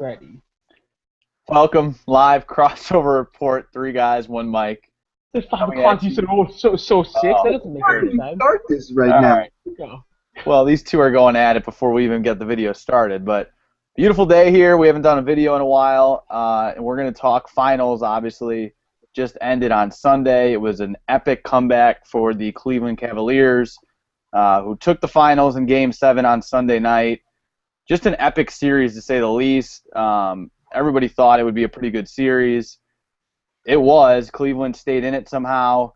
Ready. Welcome, live crossover report. Three guys, one mic. It's 5 o'clock. Coming at You you. said, "Oh, so six." Oh, That doesn't make Why any do we sense. start this right all now? right. Go. Well, these two are going at it before we even get the video started. But beautiful day here. We haven't done a video in a while, and we're going to talk finals. Obviously, just ended on Sunday. It was an epic comeback for the Cleveland Cavaliers, who took the finals in Game 7 on Sunday night. Just an epic series, to say the least. Everybody thought it would be a pretty good series. It was. Cleveland stayed in it somehow.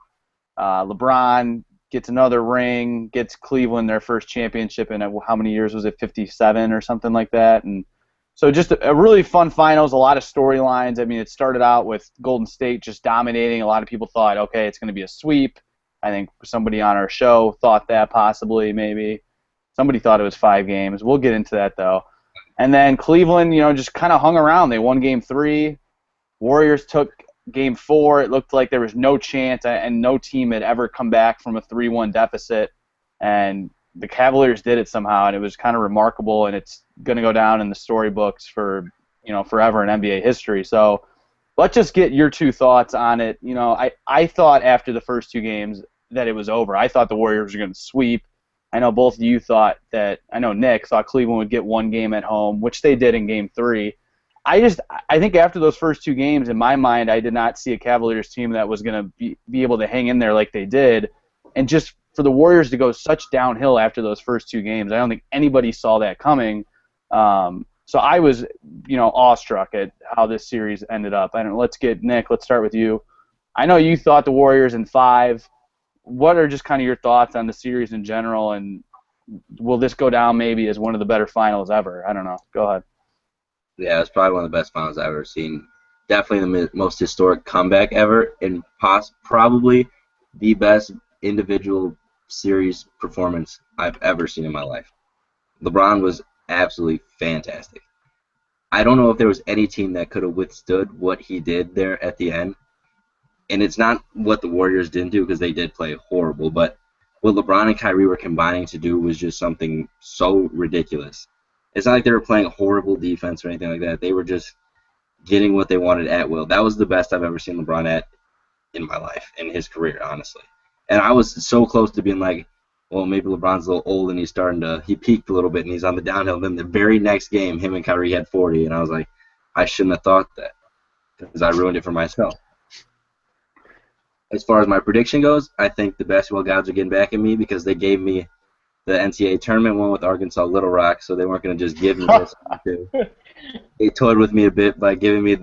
LeBron gets another ring, gets Cleveland their first championship in how many years was it? 57 or something like that. And so just a really fun finals, a lot of storylines. I mean, it started out with Golden State just dominating. A lot of people thought, okay, it's going to be a sweep. I think somebody on our show thought that possibly, maybe. Somebody thought it was 5 games. We'll get into that, though. And then Cleveland, just kind of hung around. They won Game 3. Warriors took Game 4. It looked like there was no chance, and no team had ever come back from a 3-1 deficit. And the Cavaliers did it somehow, and it was kind of remarkable, and it's going to go down in the storybooks for, forever in NBA history. So let's just get your two thoughts on it. I thought after the first 2 games that it was over. I thought the Warriors were going to sweep. I know both of you thought that. I know Nick thought Cleveland would get 1 game at home, which they did in Game 3. I think after those first 2 games, in my mind, I did not see a Cavaliers team that was going to be able to hang in there like they did. And just for the Warriors to go such downhill after those first 2 games, I don't think anybody saw that coming. So I was, awestruck at how this series ended up. Let's get Nick. Let's start with you. I know you thought the Warriors in 5. What are just kind of your thoughts on the series in general, and will this go down maybe as one of the better finals ever? I don't know. Go ahead. Yeah, it's probably one of the best finals I've ever seen. Definitely the most historic comeback ever, and probably the best individual series performance I've ever seen in my life. LeBron was absolutely fantastic. I don't know if there was any team that could have withstood what he did there at the end. And it's not what the Warriors didn't do, because they did play horrible, but what LeBron and Kyrie were combining to do was just something so ridiculous. It's not like they were playing horrible defense or anything like that. They were just getting what they wanted at will. That was the best I've ever seen LeBron at in my life, in his career, honestly. And I was so close to being like, well, maybe LeBron's a little old and he peaked a little bit and he's on the downhill. And then the very next game, him and Kyrie had 40, and I was like, I shouldn't have thought that, because I ruined it for myself. As far as my prediction goes, I think the basketball gods are getting back at me, because they gave me the NCAA tournament one with Arkansas Little Rock, so they weren't going to just give me this one too. They toyed with me a bit by giving me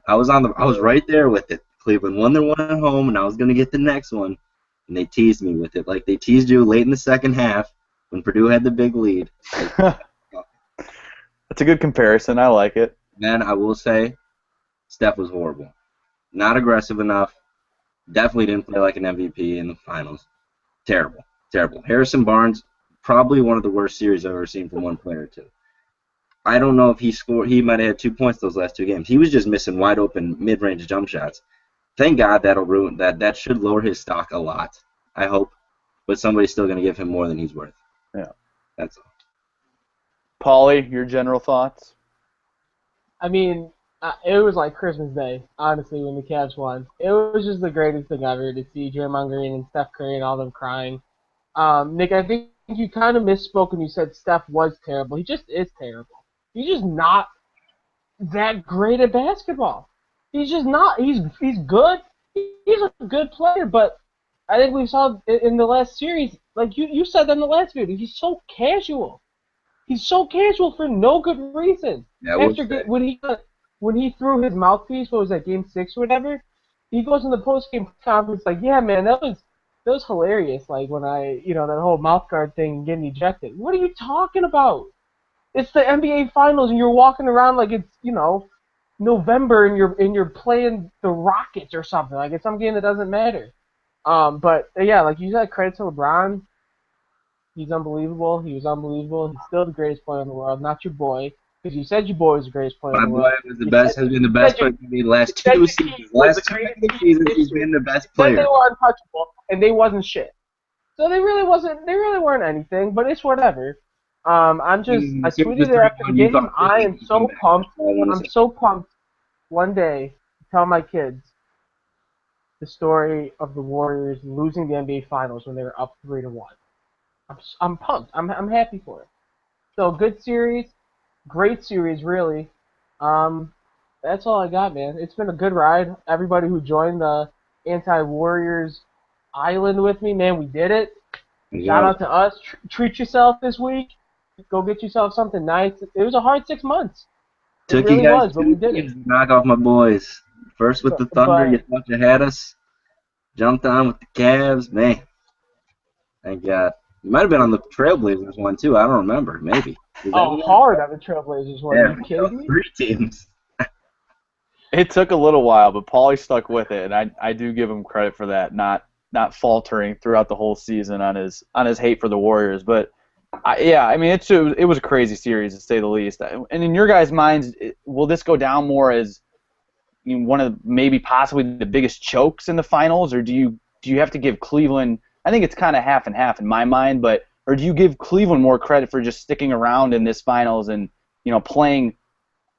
I was right there with it. Cleveland won their one at home, and I was going to get the next one, and they teased me with it, like they teased you late in the second half when Purdue had the big lead. That's a good comparison. I like it. Then I will say, Steph was horrible. Not aggressive enough. Definitely didn't play like an MVP in the finals. Terrible. Terrible. Harrison Barnes, probably one of the worst series I've ever seen from one player, too. I don't know if he might have had 2 points those last 2 games. He was just missing wide open mid-range jump shots. Thank God that'll ruin that. That should lower his stock a lot, I hope. But somebody's still going to give him more than he's worth. Yeah. That's all. Paulie, your general thoughts? I mean, it was like Christmas Day, honestly, when the Cavs won. It was just the greatest thing ever to see Draymond Green and Steph Curry and all them crying. Nick, I think you kind of misspoke when you said Steph was terrible. He just is terrible. He's just not that great at basketball. He's just not. He's good. He's a good player, but I think we saw in the last series, like you said in the last video, he's so casual. He's so casual for no good reason. Yeah, When he threw his mouthpiece, what was that, Game 6 or whatever? He goes in the post-game conference like, yeah, man, that was hilarious. Like when that whole mouth guard thing and getting ejected. What are you talking about? It's the NBA Finals, and you're walking around like it's November, and you're playing the Rockets or something. Like it's some game that doesn't matter. But yeah, like you said, credit to LeBron. He's unbelievable. He was unbelievable. He's still the greatest player in the world, not your boy. Because you said your boy was the greatest player in My the boy world. was the best. Has been the best player for me the last 2 seasons. Last 2 seasons, he's been the best Said they player. were untouchable, and they wasn't shit. So they really weren't anything. But it's whatever. I Give me the tweeted it after the 3-1. You game. thought I they am could come so back. pumped. That's all I want to I'm say. so pumped. One day, to tell my kids the story of the Warriors losing the NBA Finals when they were up 3-1. I'm pumped. I'm happy for it. So good series, great series, really. Um, that's all I got, man. It's been a good ride. Everybody who joined the anti-Warriors island with me, man, we did it. Shout Yo, out to us. Treat yourself this week. Go get yourself something nice. It was a hard 6 months. It took you really guys was, but we 2 did it. games to knock off my boys. First with the Thunder, you But thought you had us. Jumped on with the Cavs, man. Thank God. You might have been on the Trailblazers one too. I don't remember. Maybe. Was that one? hard on the Trailblazers one. Are Yeah, you we got kidding me? 3 teams. It took a little while, but Paulie stuck with it, and I do give him credit for that, not faltering throughout the whole season on his hate for the Warriors. But yeah, I mean it was a crazy series to say the least. And in your guys' minds, will this go down more as one of maybe possibly the biggest chokes in the finals, or do you have to give Cleveland? I think it's kind of half and half in my mind, but or do you give Cleveland more credit for just sticking around in this finals and playing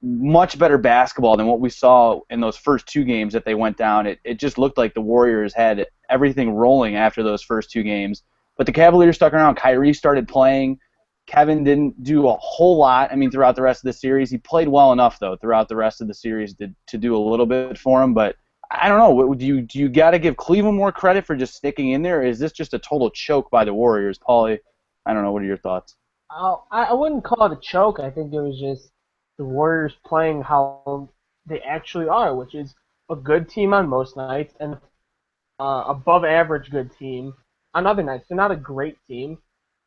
much better basketball than what we saw in those first 2 games that they went down? It just looked like the Warriors had everything rolling after those first 2 games. But the Cavaliers stuck around. Kyrie started playing. Kevin didn't do a whole lot, throughout the rest of the series. He played well enough, though, throughout the rest of the series to do a little bit for him. But I don't know. Do you got to give Cleveland more credit for just sticking in there, or is this just a total choke by the Warriors? Paulie, I don't know. What are your thoughts? I wouldn't call it a choke. I think it was just the Warriors playing how they actually are, which is a good team on most nights and above average good team on other nights. They're not a great team,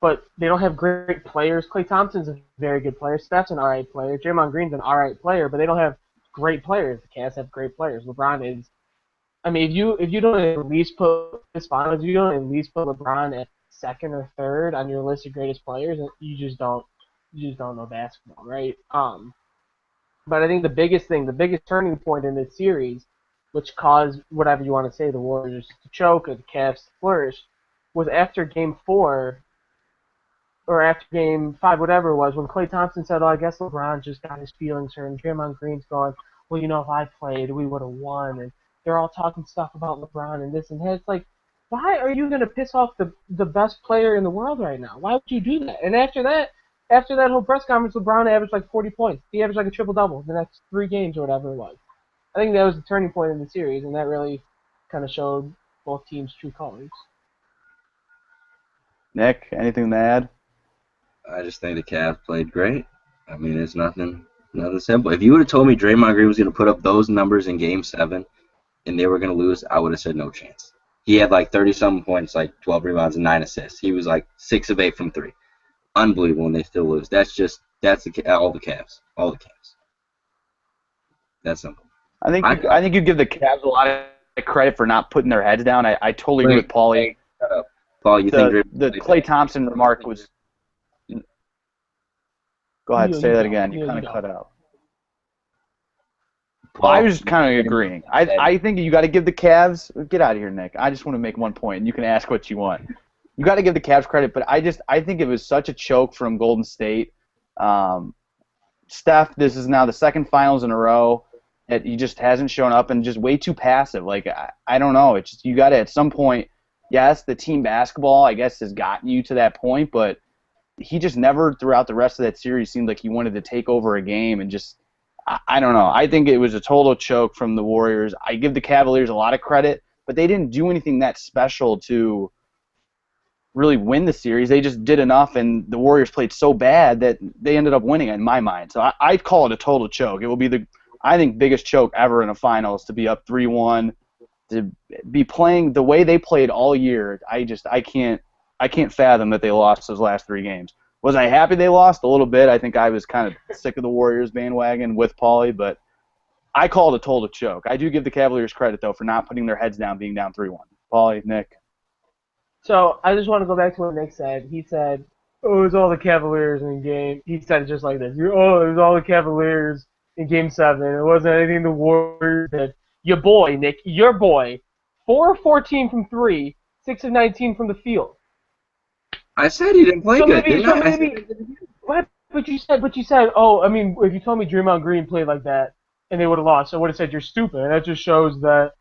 but they don't have great players. Klay Thompson's a very good player. Steph's an alright player. Draymond Green's an alright player, but they don't have great players. The Cavs have great players. LeBron is. I mean, if you don't at least put this finals, if you don't at least put LeBron at second or third on your list of greatest players, you just don't know basketball, right? But I think the biggest turning point in this series, which caused whatever you want to say, the Warriors to choke or the Cavs to flourish, was after Game 4 or after Game 5, whatever it was, when Klay Thompson said, "Oh, I guess LeBron just got his feelings hurt," and Draymond Green's going, "Well, if I played, we would have won," and they're all talking stuff about LeBron and this and that. It's like, why are you gonna piss off the best player in the world right now? Why would you do that? And after that whole press conference, LeBron averaged like 40 points. He averaged like a triple-double the next 3 games or whatever it was. I think that was the turning point in the series, and that really kind of showed both teams' true colors. Nick, anything to add? I just think the Cavs played great. I mean, it's nothing simple. If you would have told me Draymond Green was going to put up those numbers in Game 7 and they were going to lose, I would have said no chance. He had like 30-something points, like 12 rebounds and 9 assists. He was like 6 of 8 from 3. Unbelievable, and they still lose. That's all the Cavs. All the Cavs. That's simple. I think you give the Cavs a lot of credit for not putting their heads down. I totally agree with Paulie. Shut up. Paul, you think The Klay Thompson remark was. Go ahead, say that again. You kind of cut out. Well, I was just kind of agreeing. I think you got to give the Cavs. Get out of here, Nick. I just want to make one point, and you can ask what you want. You got to give the Cavs credit, but I think it was such a choke from Golden State. Steph, this is now the second finals in a row that he just hasn't shown up and just way too passive. Like I don't know. It's just you got to at some point. Yes, the team basketball I guess has gotten you to that point, but he just never throughout the rest of that series seemed like he wanted to take over a game and just. I don't know. I think it was a total choke from the Warriors. I give the Cavaliers a lot of credit, but they didn't do anything that special to really win the series. They just did enough, and the Warriors played so bad that they ended up winning in my mind. So I'd call it a total choke. It will be I think, biggest choke ever in a finals to be up 3-1, to be playing the way they played all year. I can't fathom that they lost those last 3 games. Was I happy they lost? A little bit. I think I was kind of sick of the Warriors bandwagon with Paulie, but I call it a total choke. I do give the Cavaliers credit, though, for not putting their heads down, being down 3-1. Paulie, Nick. So I just want to go back to what Nick said. He said, "Oh, it was all the Cavaliers in game." He said it just like this. "Oh, it was all the Cavaliers in Game 7. It wasn't anything the Warriors did." Your boy, Nick, your boy, 4 of 14 from 3, 6 of 19 from the field. I said he didn't play So good, maybe, didn't so I? maybe, What? But you said, oh, I mean, if you told me Draymond Green played like that and they would have lost, I would have said you're stupid. And that just shows Well,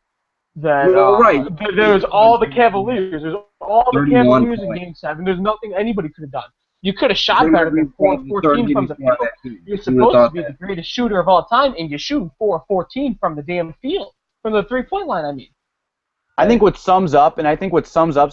right. there's all the Cavaliers. There's all the 31 Cavaliers in points. Game 7. There's nothing anybody could have done. You could have shot better Draymond than Green played the third 4-14 from leading the scorer of field. that team. You're Who would've supposed to thought be that? the greatest shooter of all time, and you're shooting 4-14 from the damn field, from the three-point line. I mean, I think what sums up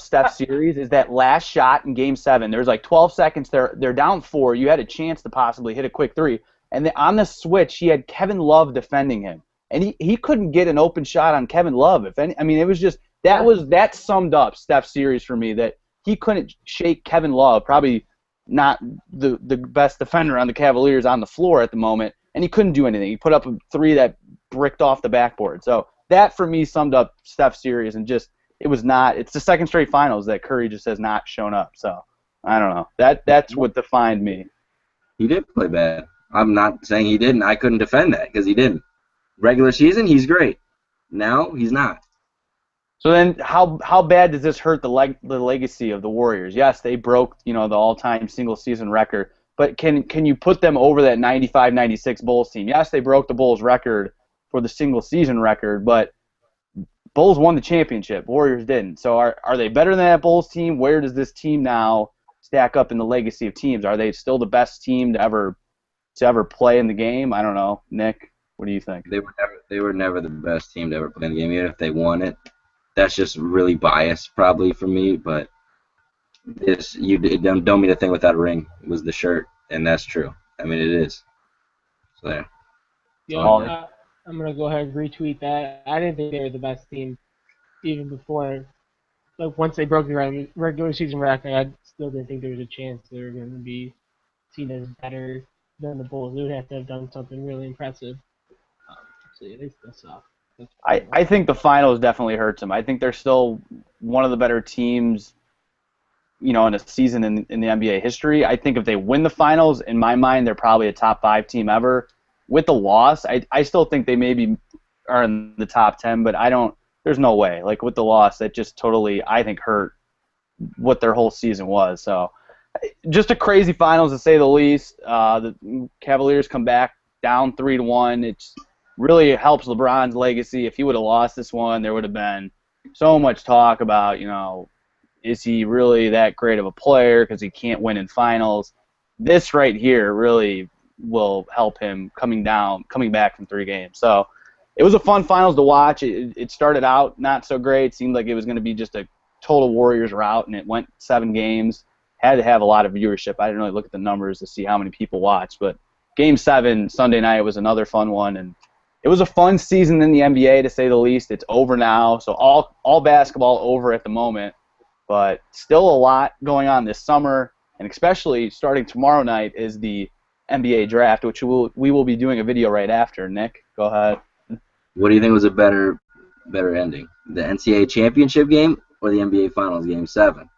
Steph's series is that last shot in Game 7. There's like 12 seconds. They're down 4. You had a chance to possibly hit a quick 3. And then on the switch, he had Kevin Love defending him. And he couldn't get an open shot on Kevin Love. It was just that summed up Steph's series for me, that he couldn't shake Kevin Love, probably not the best defender on the Cavaliers on the floor at the moment, and he couldn't do anything. He put up a 3 that bricked off the backboard. So that for me summed up Steph's series, and just it's the second straight finals that Curry just has not shown up. So I don't know. That's what defined me. He did play bad. I'm not saying he didn't. I couldn't defend that because he didn't. Regular season, he's great. Now he's not. So then, how bad does this hurt the legacy of the Warriors? Yes, they broke the all-time single-season record, but can you put them over that 95-96 Bulls team? Yes, they broke the Bulls record for the single-season record, but Bulls won the championship. Warriors didn't. So are they better than that Bulls team? Where does this team now stack up in the legacy of teams? Are they still the best team to ever play in the game? I don't know. Nick, what do you think? They were never the best team to ever play in the game, even if they won it. That's just really biased probably for me, but don't mean a thing without a ring. It was the shirt, and that's true. I mean, it is. So there. Yeah, I'm going to go ahead and retweet that. I didn't think they were the best team even before. Like, once they broke the regular season record, I still didn't think there was a chance they were going to be seen as better than the Bulls. They would have to have done something really impressive. So, yeah, they still suck. I think the finals definitely hurts them. I think they're still one of the better teams, in a season in the NBA history. I think if they win the finals, in my mind, they're probably a top 5 team ever. With the loss, I still think they maybe are in the top 10, but there's no way. Like, with the loss, that just totally, I think, hurt what their whole season was. So, just a crazy finals, to say the least. The Cavaliers come back down 3-1. It's really helps LeBron's legacy. If he would have lost this one, there would have been so much talk about, is he really that great of a player because he can't win in finals? This right here really will help him coming back from 3 games. So it was a fun finals to watch. It started out not so great. It seemed like it was going to be just a total Warriors rout, and it went 7 games. Had to have a lot of viewership. I didn't really look at the numbers to see how many people watched, but Game 7 Sunday night was another fun one, and it was a fun season in the NBA, to say the least. It's over now, so all basketball over at the moment, but still a lot going on this summer, and especially starting tomorrow night is the NBA draft, which we will be doing a video right after. Nick, go ahead. What do you think was a better ending? The NCAA championship game or the NBA Finals Game 7?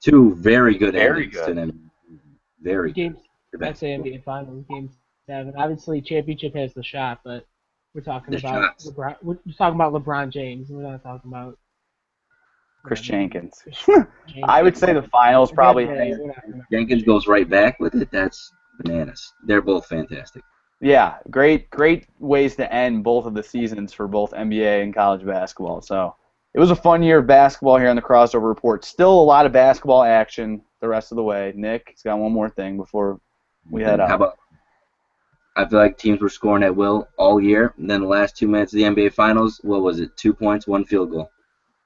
2 very good endings to them. Very good. I'd say NBA Finals Game 7. Obviously, championship has the shot, but we're talking about LeBron. We're talking about LeBron James. We're not talking about Chris Jenkins. I would say the finals probably. Jenkins goes right back with it. That's bananas. They're both fantastic. Yeah, great ways to end both of the seasons for both NBA and college basketball. So it was a fun year of basketball here on the Crossover Report. Still a lot of basketball action the rest of the way. Nick, he's got one more thing before we head out. I feel like teams were scoring at will all year, and then the last 2 minutes of the NBA Finals, what was it? 2 points, 1 field goal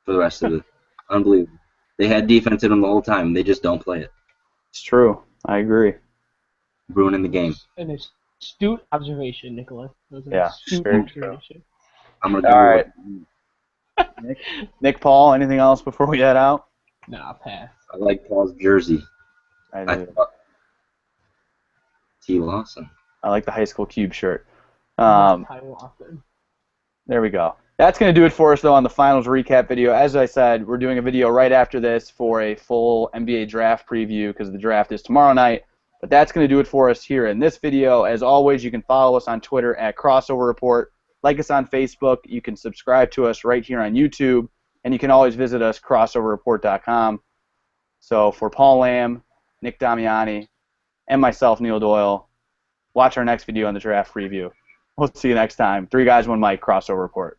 for the rest of it. Unbelievable. They had defense in them the whole time. They just don't play it. It's true. I agree. Ruining the game. An astute observation, Nicholas. Yeah, very true. I'm gonna go. All right. Nick, Paul, anything else before we head out? Nah, pass. I like Paul's jersey. I thought T. Lawson. I like the high school cube shirt. Lawson. There we go. That's going to do it for us, though, on the finals recap video. As I said, we're doing a video right after this for a full NBA draft preview because the draft is tomorrow night. But that's going to do it for us here in this video. As always, you can follow us on Twitter at Crossover Report. Like us on Facebook. You can subscribe to us right here on YouTube. And you can always visit us, crossoverreport.com. So for Paul Lamb, Nick Damiani, and myself, Neil Doyle. Watch our next video on the draft preview. We'll see you next time. 3 Guys, 1 Mic crossover report.